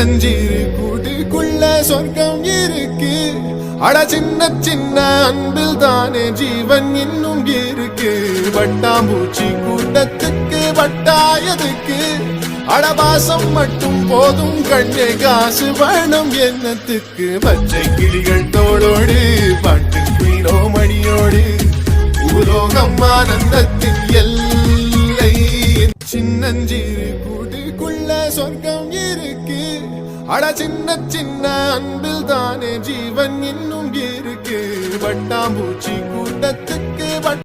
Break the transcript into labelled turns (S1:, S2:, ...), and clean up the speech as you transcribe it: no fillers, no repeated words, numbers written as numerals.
S1: சின்னஞ்சிறு கூட்டுக்குள்ள சொர்க்கம் இருக்கு. அட சின்ன சின்ன அன்பில் தானே ஜீவன் இன்னும் இருக்கு. வட்டாம்பூச்சி கூட்டத்துக்கு வட்டாயதுக்கு அடபாசம் மட்டும் போதும் கண்ணே, காசு வேணும் என்னத்துக்கு. பச்சை கிளிகள் தோளோடு பாட்டு குயிலோ மணியோடு பூலோகம் ஆனந்தத்தின் எல்லை. சின்னஞ்சிறு கூட்டுக்குள்ள சொர்க்கம் இருக்கு. அட சின்ன சின்ன அன்பில் தானே ஜீவன் இன்னும் இருக்கு. வட்டாம்பூச்சி கூட்டத்துக்கு